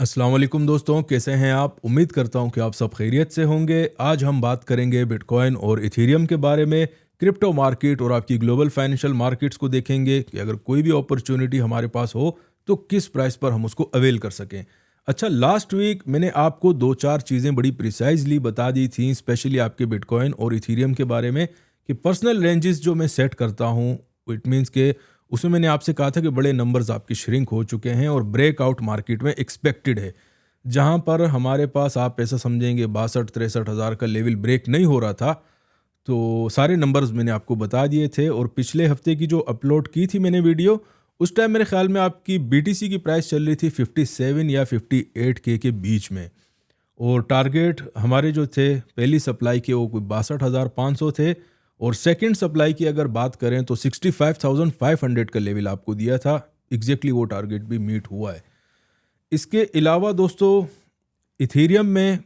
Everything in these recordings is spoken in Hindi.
अस्सलाम वालेकुम दोस्तों, कैसे हैं आप? उम्मीद करता हूं कि आप सब खैरियत से होंगे। आज हम बात करेंगे बिटकॉइन और इथेरियम के बारे में, क्रिप्टो मार्केट और आपकी ग्लोबल फाइनेंशियल मार्केट्स को देखेंगे कि अगर कोई भी अपॉर्चुनिटी हमारे पास हो तो किस प्राइस पर हम उसको अवेल कर सकें। अच्छा, लास्ट वीक मैंने आपको दो चार चीज़ें बड़ी प्रिसाइजली बता दी थी, स्पेशली आपके बिटकॉइन और इथेरियम के बारे में, कि पर्सनल रेंजेस जो मैं सेट करता हूँ, इट मीन्स के उसमें मैंने आपसे कहा था कि बड़े नंबर्स आपके श्रिंक हो चुके हैं और ब्रेकआउट मार्केट में एक्सपेक्टेड है। जहां पर हमारे पास आप ऐसा समझेंगे 62-63 हज़ार का लेवल ब्रेक नहीं हो रहा था, तो सारे नंबर्स मैंने आपको बता दिए थे। और पिछले हफ्ते की जो अपलोड की थी मैंने वीडियो, उस टाइम मेरे ख्याल में आपकी बीटीसी की प्राइस चल रही थी 57 या 58 के बीच में, और टारगेट हमारे जो थे पहली सप्लाई के वो कोई 62,500 थे, और सेकंड सप्लाई की अगर बात करें तो 65,500 का लेवल आपको दिया था। एग्जैक्टली वो टारगेट भी मीट हुआ है। इसके अलावा दोस्तों, इथेरियम में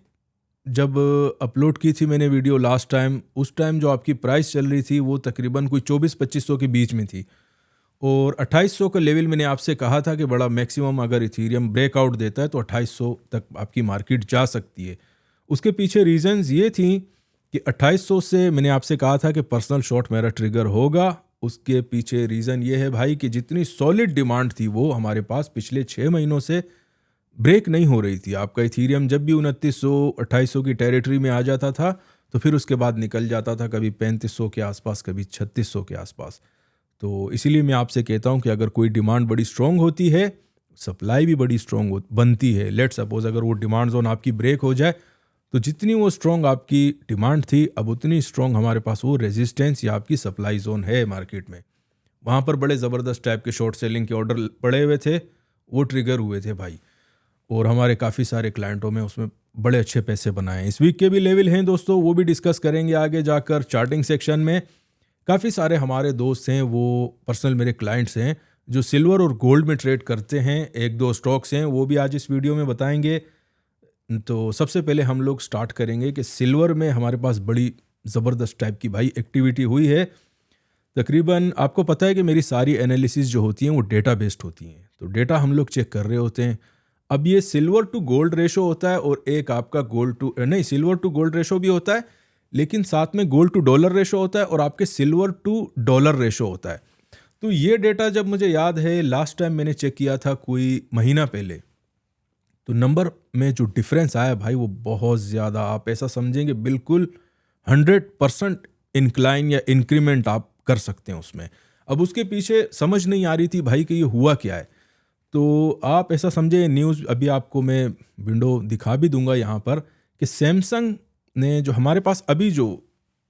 जब अपलोड की थी मैंने वीडियो लास्ट टाइम, उस टाइम जो आपकी प्राइस चल रही थी वो तकरीबन कोई 24-2500 के बीच में थी, और 2800 का लेवल मैंने आपसे कहा था कि बड़ा मैक्सिमम अगर इथेरियम ब्रेकआउट देता है तो 2800 तक आपकी मार्केट जा सकती है। उसके पीछे रीजंस ये थी कि 2800 से मैंने आपसे कहा था कि पर्सनल शॉर्ट मेरा ट्रिगर होगा। उसके पीछे रीज़न ये है भाई कि जितनी सॉलिड डिमांड थी वो हमारे पास पिछले 6 महीनों से ब्रेक नहीं हो रही थी। आपका इथेरियम जब भी 2900-2800 की टेरिटरी में आ जाता था तो फिर उसके बाद निकल जाता था कभी 3500 के आसपास, कभी 3600 के आसपास। तो इसीलिए मैं आपसे कहता हूँ कि अगर कोई डिमांड बड़ी स्ट्रॉन्ग होती है, सप्लाई भी बड़ी स्ट्रॉन्ग बनती है। लेट सपोज अगर वो डिमांड जोन आपकी ब्रेक हो जाए तो जितनी वो स्ट्रॉन्ग आपकी डिमांड थी, अब उतनी स्ट्रॉन्ग हमारे पास वो रेजिस्टेंस या आपकी सप्लाई जोन है मार्केट में। वहाँ पर बड़े ज़बरदस्त टाइप के शॉर्ट सेलिंग के ऑर्डर पड़े हुए थे, वो ट्रिगर हुए थे भाई, और हमारे काफ़ी सारे क्लाइंटों में उसमें बड़े अच्छे पैसे बनाए। इस वीक के भी लेवल हैं दोस्तों, वो भी डिस्कस करेंगे आगे जाकर चार्टिंग सेक्शन में। काफ़ी सारे हमारे दोस्त हैं, वो पर्सनल मेरे क्लाइंट्स हैं जो सिल्वर और गोल्ड में ट्रेड करते हैं। एक दो स्टॉक्स हैं, वो भी आज इस वीडियो में बताएंगे। तो सबसे पहले हम लोग स्टार्ट करेंगे कि सिल्वर में हमारे पास बड़ी ज़बरदस्त टाइप की भाई एक्टिविटी हुई है। तकरीबन आपको पता है कि मेरी सारी एनालिसिस जो होती हैं वो डेटा बेस्ड होती हैं, तो डेटा हम लोग चेक कर रहे होते हैं। अब ये सिल्वर टू गोल्ड रेशो होता है, और एक आपका गोल्ड टू नहीं, सिल्वर टू गोल्ड रेशो भी होता है, लेकिन साथ में गोल्ड टू डॉलर रेशो होता है, और आपके सिल्वर टू डॉलर रेशो होता है। तो ये डेटा जब मुझे याद है लास्ट टाइम मैंने चेक किया था कोई महीना पहले, तो नंबर में जो डिफरेंस आया भाई वो बहुत ज़्यादा, आप ऐसा समझेंगे बिल्कुल 100% इंक्लाइन या इंक्रीमेंट आप कर सकते हैं उसमें। अब उसके पीछे समझ नहीं आ रही थी भाई कि ये हुआ क्या है। तो आप ऐसा समझे, न्यूज़ अभी आपको मैं विंडो दिखा भी दूंगा यहाँ पर, कि सैमसंग ने जो हमारे पास अभी जो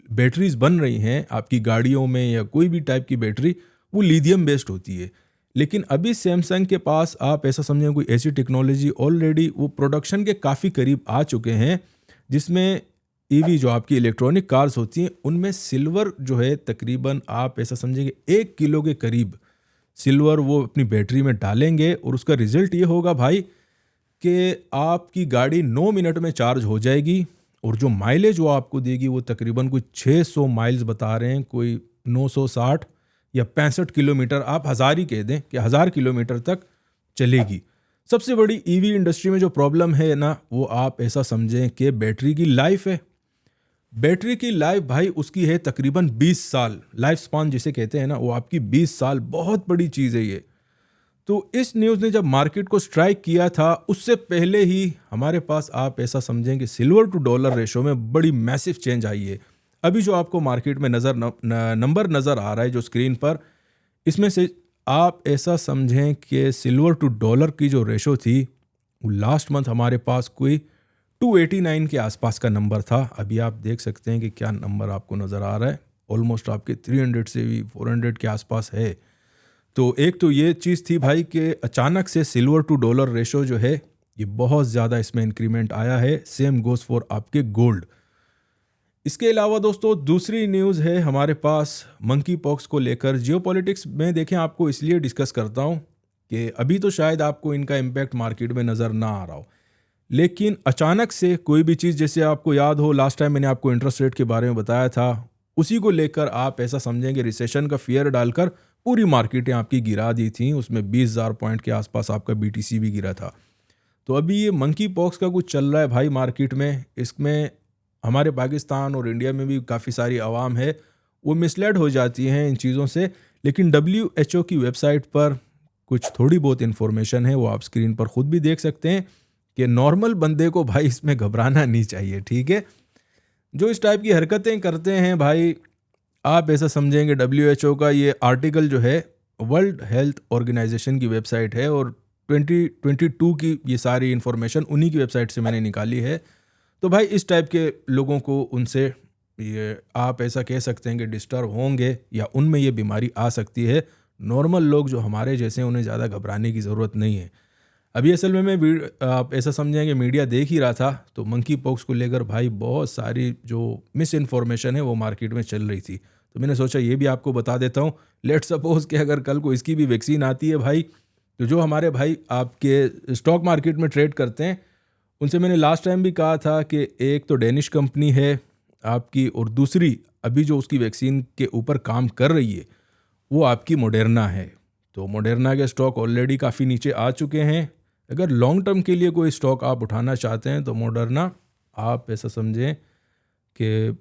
बैटरीज बन रही हैं आपकी गाड़ियों में या कोई भी टाइप की बैटरी, वो लिथियम बेस्ड होती है। लेकिन अभी सैमसंग के पास आप ऐसा समझें कोई ऐसी टेक्नोलॉजी ऑलरेडी वो प्रोडक्शन के काफ़ी करीब आ चुके हैं, जिसमें ईवी जो आपकी इलेक्ट्रॉनिक कार्स होती हैं उनमें सिल्वर जो है तकरीबन आप ऐसा समझेंगे 1 किलो के करीब सिल्वर वो अपनी बैटरी में डालेंगे, और उसका रिजल्ट ये होगा भाई कि आपकी गाड़ी 9 मिनट में चार्ज हो जाएगी, और जो माइलेज वो आपको देगी वो तकरीबन कोई 600 माइल्स बता रहे हैं, कोई 960 या 65 किलोमीटर, आप 1000 ही कह दें कि 1000 किलोमीटर तक चलेगी। सबसे बड़ी ईवी इंडस्ट्री में जो प्रॉब्लम है ना, वो आप ऐसा समझें कि बैटरी की लाइफ है। बैटरी की लाइफ भाई उसकी है तकरीबन 20 साल, लाइफ स्पान जिसे कहते हैं ना, वो आपकी 20 साल, बहुत बड़ी चीज़ है ये। तो इस न्यूज़ ने जब मार्केट को स्ट्राइक किया था, उससे पहले ही हमारे पास आप ऐसा समझें कि सिल्वर टू डॉलर रेशो में बड़ी मैसिव चेंज आई है। अभी जो आपको मार्केट में नंबर नज़र आ रहा है जो स्क्रीन पर, इसमें से आप ऐसा समझें कि सिल्वर टू डॉलर की जो रेशो थी वो लास्ट मंथ हमारे पास कोई 289 के आसपास का नंबर था। अभी आप देख सकते हैं कि क्या नंबर आपको नज़र आ रहा है, ऑलमोस्ट आपके 300 से भी 400 के आसपास है। तो एक तो ये चीज़ थी भाई कि अचानक से सिल्वर टू डॉलर रेशो जो है ये बहुत ज़्यादा इसमें इंक्रीमेंट आया है। सेम गोज़ फॉर आपके गोल्ड। इसके अलावा दोस्तों दूसरी न्यूज़ है हमारे पास मंकी पॉक्स को लेकर। जियोपॉलिटिक्स में देखें, आपको इसलिए डिस्कस करता हूँ कि अभी तो शायद आपको इनका इम्पैक्ट मार्केट में नज़र ना आ रहा हो, लेकिन अचानक से कोई भी चीज़, जैसे आपको याद हो लास्ट टाइम मैंने आपको इंटरेस्ट रेट के बारे में बताया था, उसी को लेकर आप ऐसा समझेंगे रिसेशन का फियर डालकर पूरी मार्केटें आपकी गिरा दी थी। उसमें 20,000 पॉइंट के आसपास आपका बीटीसी भी गिरा था। तो अभी ये मंकी पॉक्स का कुछ चल रहा है भाई मार्केट में, इसमें हमारे पाकिस्तान और इंडिया में भी काफ़ी सारी आवाम है वो मिसलेड हो जाती हैं इन चीज़ों से। लेकिन WHO की वेबसाइट पर कुछ थोड़ी बहुत इन्फॉर्मेशन है, वो आप स्क्रीन पर ख़ुद भी देख सकते हैं कि नॉर्मल बंदे को भाई इसमें घबराना नहीं चाहिए, ठीक है। जो इस टाइप की हरकतें करते हैं भाई, आप ऐसा समझेंगे WHO का ये आर्टिकल जो है वर्ल्ड हेल्थ ऑर्गेनाइजेशन की वेबसाइट है और 2022 की ये सारी इन्फॉर्मेशन उन्हीं की वेबसाइट से मैंने निकाली है। तो भाई इस टाइप के लोगों को उनसे ये आप ऐसा कह सकते हैं कि डिस्टर्ब होंगे या उनमें ये बीमारी आ सकती है। नॉर्मल लोग जो हमारे जैसे हैं उन्हें ज़्यादा घबराने की ज़रूरत नहीं है। अभी असल में आप ऐसा समझेंगे मीडिया देख ही रहा था तो मंकी पॉक्स को लेकर भाई बहुत सारी जो मिस इन्फॉर्मेशन है वो मार्केट में चल रही थी। तो मैंने सोचा ये भी आपको बता देता हूँ। लेट्स सपोज कि अगर कल को इसकी भी वैक्सीन आती है भाई, तो जो हमारे भाई आपके स्टॉक मार्केट में ट्रेड करते हैं उनसे मैंने लास्ट टाइम भी कहा था कि एक तो डेनिश कंपनी है आपकी और दूसरी अभी जो उसकी वैक्सीन के ऊपर काम कर रही है वो आपकी मॉडर्ना है। तो मॉडर्ना के स्टॉक ऑलरेडी काफ़ी नीचे आ चुके हैं। अगर लॉन्ग टर्म के लिए कोई स्टॉक आप उठाना चाहते हैं तो मॉडर्ना आप ऐसा समझें कि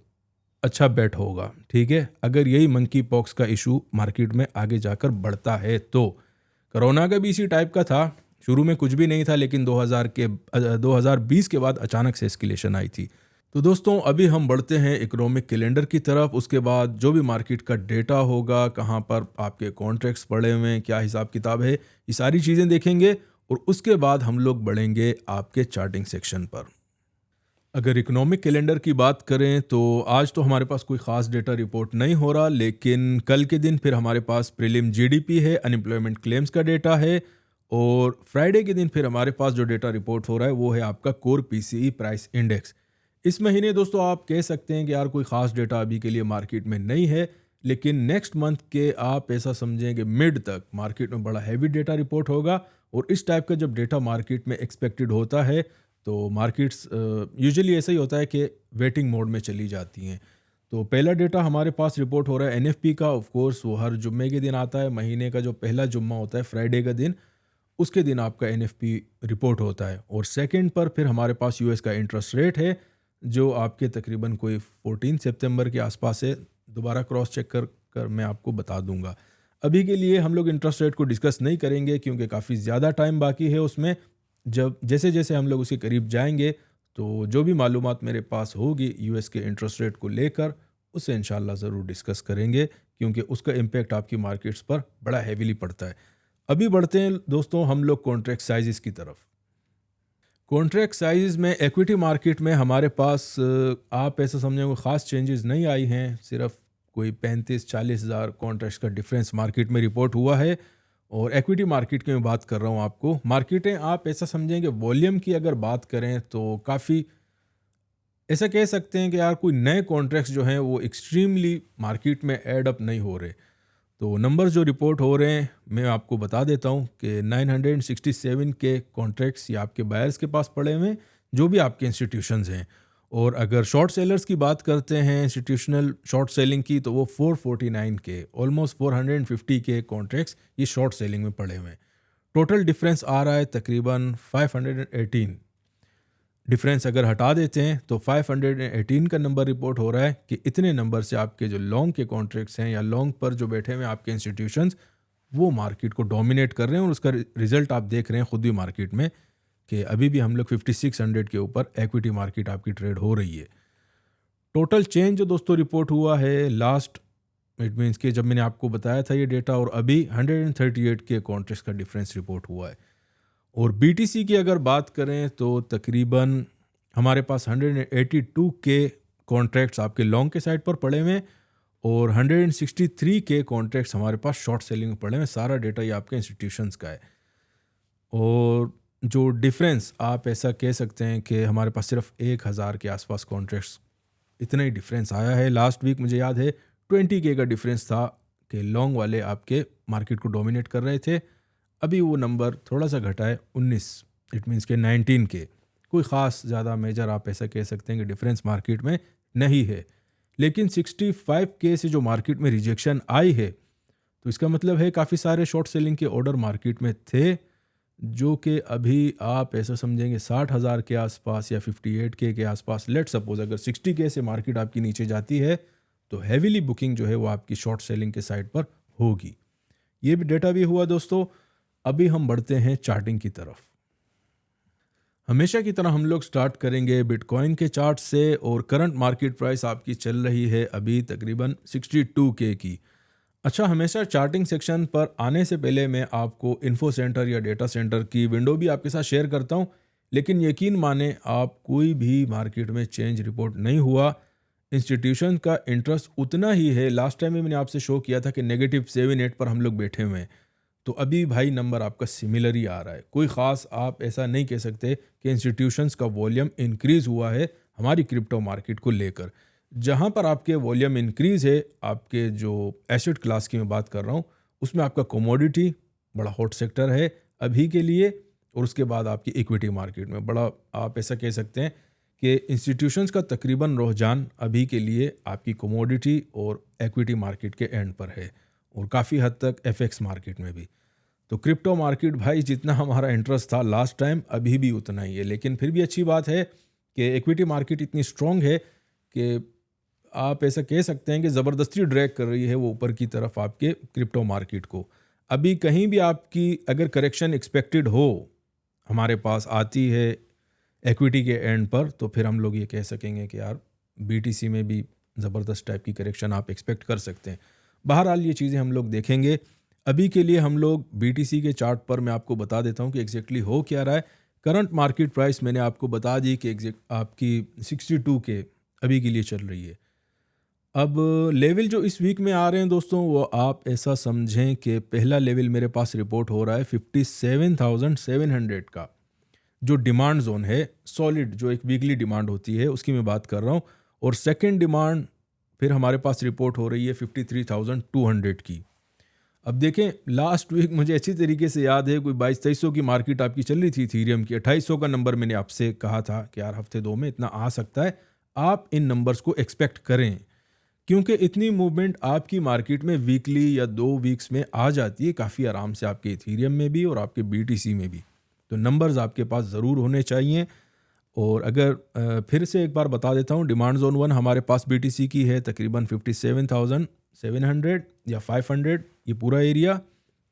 अच्छा बेट होगा, ठीक है। अगर यही मंकी पॉक्स का इशू मार्केट में आगे जाकर बढ़ता है तो कोरोना का भी इसी टाइप का था, शुरू में कुछ भी नहीं था लेकिन 2020 के बाद अचानक से एस्केलेशन आई थी। तो दोस्तों अभी हम बढ़ते हैं इकोनॉमिक कैलेंडर की तरफ। उसके बाद जो भी मार्केट का डेटा होगा, कहाँ पर आपके कॉन्ट्रैक्ट्स पड़े हुए हैं, क्या हिसाब किताब है, ये सारी चीज़ें देखेंगे और उसके बाद हम लोग बढ़ेंगे आपके चार्टिंग सेक्शन पर। अगर इकोनॉमिक कैलेंडर की बात करें तो आज तो हमारे पास कोई ख़ास डेटा रिपोर्ट नहीं हो रहा, लेकिन कल के दिन फिर हमारे पास प्रीलिम GDP है, अनएम्प्लॉयमेंट क्लेम्स का डेटा है और फ्राइडे के दिन फिर हमारे पास जो डेटा रिपोर्ट हो रहा है वो है आपका कोर PCE प्राइस इंडेक्स। इस महीने दोस्तों आप कह सकते हैं कि यार कोई ख़ास डेटा अभी के लिए मार्केट में नहीं है, लेकिन नेक्स्ट मंथ के आप ऐसा समझें कि मिड तक मार्केट में बड़ा हैवी डेटा रिपोर्ट होगा और इस टाइप का जब डेटा मार्केट में एक्सपेक्टेड होता है तो मार्केट्स यूजुअली ऐसा ही होता है कि वेटिंग मोड में चली जाती हैं। तो पहला डेटा हमारे पास रिपोर्ट हो रहा है NFP का। ऑफ कोर्स वो हर जुम्मे के दिन आता है, महीने का जो पहला जुम्मा होता है फ्राइडे का दिन, उसके दिन आपका NFP रिपोर्ट होता है। और सेकंड पर फिर हमारे पास US का इंटरेस्ट रेट है जो आपके तकरीबन कोई 14 सितंबर के आसपास है। दोबारा क्रॉस चेक कर मैं आपको बता दूंगा। अभी के लिए हम लोग इंटरेस्ट रेट को डिस्कस नहीं करेंगे क्योंकि काफ़ी ज़्यादा टाइम बाकी है उसमें। जब जैसे जैसे हम लोग उसके करीब जाएंगे तो जो भी मालूमात मेरे पास होगी US के इंटरेस्ट रेट को लेकर उसे इंशाल्लाह ज़रूर डिस्कस करेंगे क्योंकि उसका इम्पेक्ट आपकी मार्केट्स पर बड़ा हैवीली पड़ता है। अभी बढ़ते हैं दोस्तों हम लोग कॉन्ट्रैक्ट साइज़ की तरफ। कॉन्ट्रैक्ट साइज़ में इक्विटी मार्केट में हमारे पास आप ऐसा समझें कोई ख़ास चेंजेस नहीं आई हैं, सिर्फ कोई 35-40 हज़ार कॉन्ट्रैक्ट्स का डिफरेंस मार्केट में रिपोर्ट हुआ है। और इक्विटी मार्केट की मैं बात कर रहा हूँ आपको। मार्केटें आप ऐसा समझें कि वॉल्यूम की अगर बात करें तो काफ़ी ऐसा कह सकते हैं कि यार कोई नए कॉन्ट्रैक्ट्स जो हैं वो एक्सट्रीमली मार्केट में ऐड अप नहीं हो रहे। तो नंबर्स जो रिपोर्ट हो रहे हैं मैं आपको बता देता हूँ कि 967 के कॉन्ट्रैक्ट्स ये आपके बायर्स के पास पड़े हुए हैं जो भी आपके इंस्टीट्यूशंस हैं। और अगर शॉर्ट सेलर्स की बात करते हैं इंस्टीट्यूशनल शॉर्ट सेलिंग की तो वो 449 के ऑलमोस्ट 450 के कॉन्ट्रैक्ट्स ये शॉर्ट सेलिंग में पड़े हुए हैं। टोटल डिफरेंस आ रहा है तकरीबन 518। डिफरेंस अगर हटा देते हैं तो 518 का नंबर रिपोर्ट हो रहा है कि इतने नंबर से आपके जो लॉन्ग के कॉन्ट्रैक्ट्स हैं या लॉन्ग पर जो बैठे हुए आपके इंस्टीट्यूशंस वो मार्केट को डोमिनेट कर रहे हैं। और उसका रिजल्ट आप देख रहे हैं खुद भी मार्केट में कि अभी भी हम लोग 5600 के ऊपर इक्विटी मार्केट आपकी ट्रेड हो रही है। टोटल चेंज जो दोस्तों रिपोर्ट हुआ है लास्ट, इट मीन्स कि जब मैंने आपको बताया था ये डेटा और अभी 138 के कॉन्ट्रैक्ट्स का डिफरेंस रिपोर्ट हुआ है। और BTC की अगर बात करें तो तकरीबन हमारे पास 182 के कॉन्ट्रैक्ट्स आपके लॉन्ग के साइड पर पड़े हुए हैं और 163 के कॉन्ट्रैक्ट्स हमारे पास शॉर्ट सेलिंग में पड़े हुए हैं। सारा डेटा ये आपके इंस्टीट्यूशंस का है। और जो डिफरेंस आप ऐसा कह सकते हैं कि हमारे पास सिर्फ 1000 के आसपास कॉन्ट्रैक्ट्स इतना ही डिफरेंस आया है। लास्ट वीक मुझे याद है 20K का डिफरेंस था कि लॉन्ग वाले आपके मार्केट को डोमिनेट कर रहे थे। अभी वो नंबर थोड़ा सा घटा है 19, इट मीन्स के 19 के। कोई ख़ास ज़्यादा मेजर आप ऐसा कह सकते हैं कि डिफरेंस मार्केट में नहीं है। लेकिन 65K से जो मार्केट में रिजेक्शन आई है तो इसका मतलब है काफ़ी सारे शॉर्ट सेलिंग के ऑर्डर मार्केट में थे जो कि अभी आप ऐसा समझेंगे 60,000 के आसपास या 58K के आसपास। लेट सपोज अगर 60K से मार्केट आपकी नीचे जाती है तो हैवीली बुकिंग जो है वो आपकी शॉर्ट सेलिंग के साइड पर होगी। ये भी डेटा भी हुआ दोस्तों। अभी हम बढ़ते हैं चार्टिंग की तरफ। हमेशा की तरह हम लोग स्टार्ट करेंगे बिटकॉइन के चार्ट से, और करंट मार्केट प्राइस आपकी चल रही है अभी तकरीबन 62K की। अच्छा, हमेशा चार्टिंग सेक्शन पर आने से पहले मैं आपको इन्फो सेंटर या डेटा सेंटर की विंडो भी आपके साथ शेयर करता हूं, लेकिन यकीन माने आप कोई भी मार्केट में चेंज रिपोर्ट नहीं हुआ। इंस्टीट्यूशन का इंटरेस्ट उतना ही है। लास्ट टाइम भी मैंने आपसे शो किया था कि -7-8 पर हम लोग बैठे हुए हैं, तो अभी भाई नंबर आपका सिमिलर ही आ रहा है। कोई ख़ास आप ऐसा नहीं कह सकते कि इंस्टीट्यूशंस का वॉल्यूम इंक्रीज़ हुआ है हमारी क्रिप्टो मार्केट को लेकर। जहाँ पर आपके वॉल्यूम इंक्रीज़ है, आपके जो एसेट क्लास की मैं बात कर रहा हूँ, उसमें आपका कमोडिटी बड़ा हॉट सेक्टर है अभी के लिए, और उसके बाद आपकी इक्विटी मार्केट में बड़ा, आप ऐसा कह सकते हैं कि इंस्टीट्यूशंस का तकरीबन रुझान अभी के लिए आपकी कमोडिटी और इक्विटी मार्केट के एंड पर है, और काफ़ी हद तक एफएक्स मार्केट में भी। तो क्रिप्टो मार्केट भाई जितना हमारा इंटरेस्ट था लास्ट टाइम, अभी भी उतना ही है। लेकिन फिर भी अच्छी बात है कि इक्विटी मार्केट इतनी स्ट्रॉन्ग है कि आप ऐसा कह सकते हैं कि ज़बरदस्ती ड्रैग कर रही है वो ऊपर की तरफ आपके क्रिप्टो मार्केट को। अभी कहीं भी आपकी अगर करेक्शन एक्सपेक्टेड हो हमारे पास आती है इक्विटी के एंड पर, तो फिर हम लोग ये कह सकेंगे कि यार बीटीसी में भी ज़बरदस्त टाइप की करेक्शन आप एक्सपेक्ट कर सकते हैं। बहरहाल ये चीज़ें हम लोग देखेंगे। अभी के लिए हम लोग बीटीसी के चार्ट पर मैं आपको बता देता हूँ कि एग्जैक्टली हो क्या रहा है। करंट मार्केट प्राइस मैंने आपको बता दी कि एग्जैक्ट आपकी 62K अभी के लिए चल रही है। अब लेवल जो इस वीक में आ रहे हैं दोस्तों, वो आप ऐसा समझें कि पहला लेवल मेरे पास रिपोर्ट हो रहा है 57,700 का, जो डिमांड जोन है सॉलिड, जो एक वीकली डिमांड होती है उसकी मैं बात कर रहा हूँ। और सेकंड डिमांड फिर हमारे पास रिपोर्ट हो रही है 53,200 की। अब देखें, लास्ट वीक मुझे अच्छी तरीके से याद है कोई 2200-2300 की मार्केट आपकी चल रही थी इथीरियम की। 2800 का नंबर मैंने आपसे कहा था कि यार हफ्ते दो में इतना आ सकता है, आप इन नंबर्स को एक्सपेक्ट करें, क्योंकि इतनी मूवमेंट आपकी मार्केट में वीकली या 2 वीक्स में आ जाती है काफ़ी आराम से, आपके इथीरियम में भी और आपके बीटीसी में भी। तो नंबर्स आपके पास ज़रूर होने चाहिए। और अगर फिर से एक बार बता देता हूँ, डिमांड जोन 1 हमारे पास बीटीसी की है तकरीबन 57,700 या 500, ये पूरा एरिया।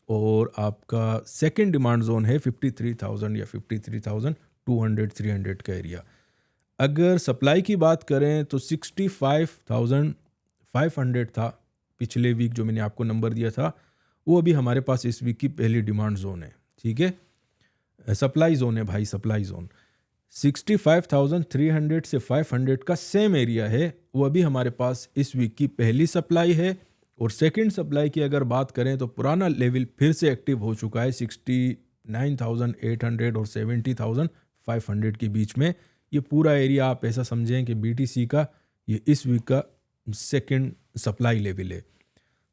और आपका सेकंड डिमांड जोन है 53,000 या 53,200 300 का एरिया। अगर सप्लाई की बात करें तो 65,500 था पिछले वीक, जो मैंने आपको नंबर दिया था, वो अभी हमारे पास इस वीक की पहली डिमांड जोन है। ठीक है, सप्लाई जोन है भाई, सप्लाई जोन 65,300 से 500 का सेम एरिया है, वो अभी हमारे पास इस वीक की पहली सप्लाई है। और सेकंड सप्लाई की अगर बात करें तो पुराना लेवल फिर से एक्टिव हो चुका है 69,800 और 70,500 के बीच में। ये पूरा एरिया आप ऐसा समझें कि बीटीसी का ये इस वीक का सेकंड सप्लाई लेवल है।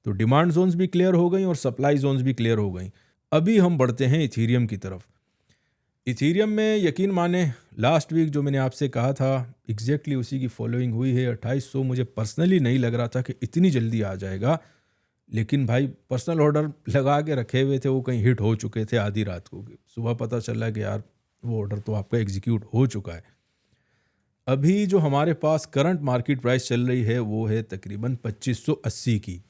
तो डिमांड जोन्स भी क्लियर हो गई और सप्लाई जोन्स भी क्लियर हो गई। अभी हम बढ़ते हैं इथीरियम की तरफ। इथीरियम में यकीन माने लास्ट वीक जो मैंने आपसे कहा था एग्जैक्टली उसी की फॉलोइंग हुई है। 2800 मुझे पर्सनली नहीं लग रहा था कि इतनी जल्दी आ जाएगा, लेकिन भाई पर्सनल ऑर्डर लगा के रखे हुए थे, वो कहीं हिट हो चुके थे आधी रात को। सुबह पता चला कि यार वो ऑर्डर तो आपका एग्जीक्यूट हो चुका है। अभी जो हमारे पास करंट मार्केट प्राइस चल रही है वो है तकरीबन 2580 की।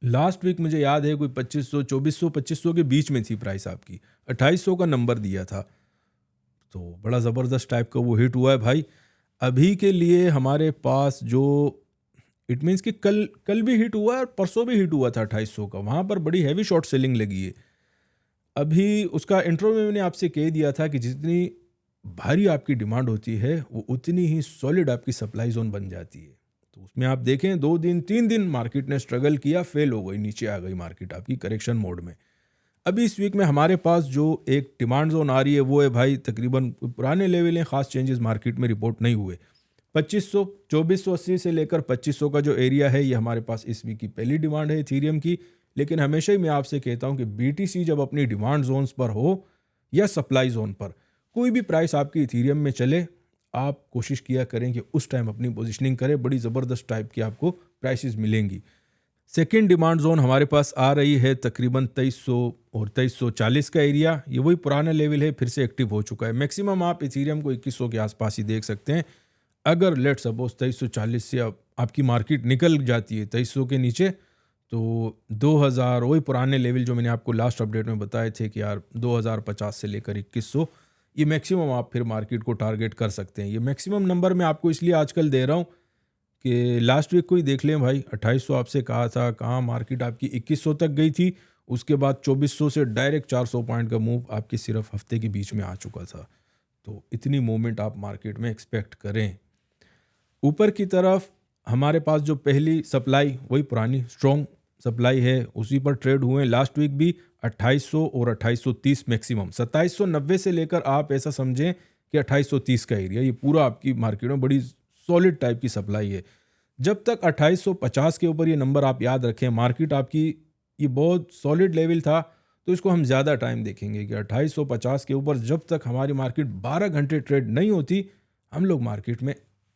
लास्ट वीक मुझे याद है कोई 2500, 2400, 2500 के बीच में थी प्राइस आपकी। 2800 का नंबर दिया था, तो बड़ा ज़बरदस्त टाइप का वो हिट हुआ है भाई। अभी के लिए हमारे पास जो इट मीन्स कि कल भी हिट हुआ है और परसों भी हिट हुआ था 2800 का, वहाँ पर बड़ी हैवी शॉर्ट सेलिंग लगी है। अभी उसका इंट्रो में मैंने आपसे कह दिया था कि जितनी भारी आपकी डिमांड होती है वो उतनी ही सॉलिड आपकी सप्लाई जोन बन जाती है। तो उसमें आप देखें 2 दिन 3 दिन मार्केट ने स्ट्रगल किया, फेल हो गई, नीचे आ गई मार्केट आपकी करेक्शन मोड में। अभी इस वीक में हमारे पास जो एक डिमांड जोन आ रही है वो है भाई तकरीबन पुराने लेवल हैं, ख़ास चेंजेस मार्केट में रिपोर्ट नहीं हुए। 2500, 2480 से लेकर 2500 का जो एरिया है ये हमारे पास इस वीक की पहली डिमांड है इथीरियम की। लेकिन हमेशा ही मैं आपसे कहता हूँ कि बीटीसी जब अपनी डिमांड जोन्स पर हो या सप्लाई जोन पर, कोई भी प्राइस आपकी इथीरियम में चले, आप कोशिश किया करें कि उस टाइम अपनी पोजिशनिंग करें। बड़ी ज़बरदस्त टाइप की आपको प्राइसेस मिलेंगी। सेकेंड डिमांड जोन हमारे पास आ रही है तकरीबन 2300 और 2340 का एरिया। ये वही पुराना लेवल है, फिर से एक्टिव हो चुका है। मैक्सिमम आप इथेरियम को 2100 के आसपास ही देख सकते हैं। अगर लेट सपोज 2340 से आपकी मार्केट निकल जाती है 2300 के नीचे, तो 2000 वही पुराने लेवल जो मैंने आपको लास्ट अपडेट में बताए थे कि यार 2050 से लेकर 2100, ये मैक्सिमम आप फिर मार्केट को टारगेट कर सकते हैं। ये मैक्सिमम नंबर मैं आपको इसलिए आजकल दे रहा हूँ कि लास्ट वीक को ही देख लें भाई, 2800 आपसे कहा था, कहाँ मार्केट आपकी 2100 तक गई थी। उसके बाद 2400 से डायरेक्ट 400 पॉइंट का मूव आपकी सिर्फ हफ्ते के बीच में आ चुका था। तो इतनी मूवमेंट आप मार्केट में एक्सपेक्ट करें। ऊपर की तरफ हमारे पास जो पहली सप्लाई, वही पुरानी स्ट्रॉन्ग सप्लाई है, उसी पर ट्रेड हुए लास्ट वीक भी 2800 और 2830 मैक्सिमम। 2790 से लेकर आप ऐसा समझें कि 2830 का एरिया, ये पूरा आपकी मार्केट में बड़ी सॉलिड टाइप की सप्लाई है। जब तक 2850 के ऊपर ये नंबर आप याद रखें, मार्केट आपकी ये बहुत सॉलिड लेवल था, तो इसको हम ज़्यादा टाइम देखेंगे कि 2850 के ऊपर जब तक हमारी मार्केट 12 घंटे ट्रेड नहीं होती, हम लोग मार्केट में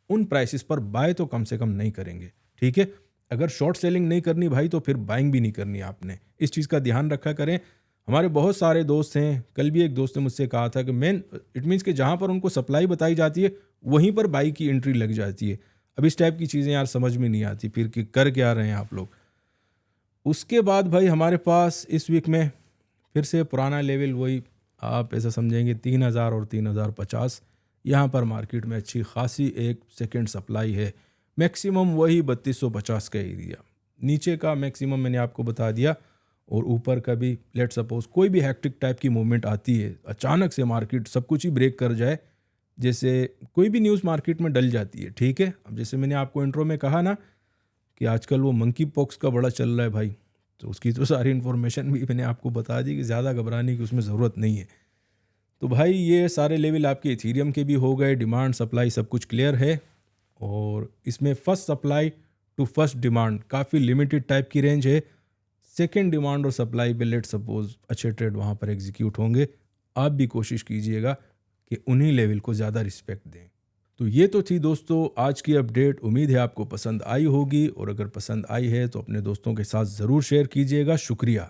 उन प्राइसेस पर बाय तो कम से कम नहीं करेंगे। ठीक है, अगर शॉर्ट सेलिंग नहीं करनी भाई, तो फिर बाइंग भी नहीं करनी आपने। इस चीज़ का ध्यान रखा करें। हमारे बहुत सारे दोस्त हैं, कल भी एक दोस्त ने मुझसे कहा था कि मेन इट मीन्स कि जहाँ पर उनको सप्लाई बताई जाती है वहीं पर बाई की एंट्री लग जाती है। अब इस टाइप की चीज़ें यार समझ में नहीं आती फिर कि कर क्या रहे हैं आप लोग। उसके बाद भाई हमारे पास इस वीक में फिर से पुराना लेवल, वही आप ऐसा समझेंगे 3000 और 3050, यहाँ पर मार्केट में अच्छी खासी एक सेकेंड सप्लाई है। मैक्सिमम वही 3250 का एरिया, नीचे का मैक्सिमम मैंने आपको बता दिया, और ऊपर का भी लेट सपोज कोई भी हैक्टिक टाइप की मूवमेंट आती है, अचानक से मार्केट सब कुछ ही ब्रेक कर जाए, जैसे कोई भी न्यूज़ मार्केट में डल जाती है। ठीक है, अब जैसे मैंने आपको इंट्रो में कहा ना कि आजकल वो मंकी पॉक्स का बड़ा चल रहा है भाई, तो उसकी तो सारी इन्फॉर्मेशन भी मैंने आपको बता दी कि ज़्यादा घबराने की उसमें ज़रूरत नहीं है। तो भाई ये सारे लेवल आपके इथेरियम के भी हो गए, डिमांड सप्लाई सब कुछ क्लियर है। और इसमें first supply to first demand काफ़ी लिमिटेड टाइप की रेंज है। सेकेंड डिमांड और सप्लाई पे लेट सपोज अच्छे ट्रेड वहाँ पर एग्जीक्यूट होंगे। आप भी कोशिश कीजिएगा कि उन्हीं लेवल को ज़्यादा रिस्पेक्ट दें। तो ये तो थी दोस्तों आज की अपडेट। उम्मीद है आपको पसंद आई होगी, और अगर पसंद आई है तो अपने दोस्तों के साथ ज़रूर शेयर कीजिएगा। शुक्रिया।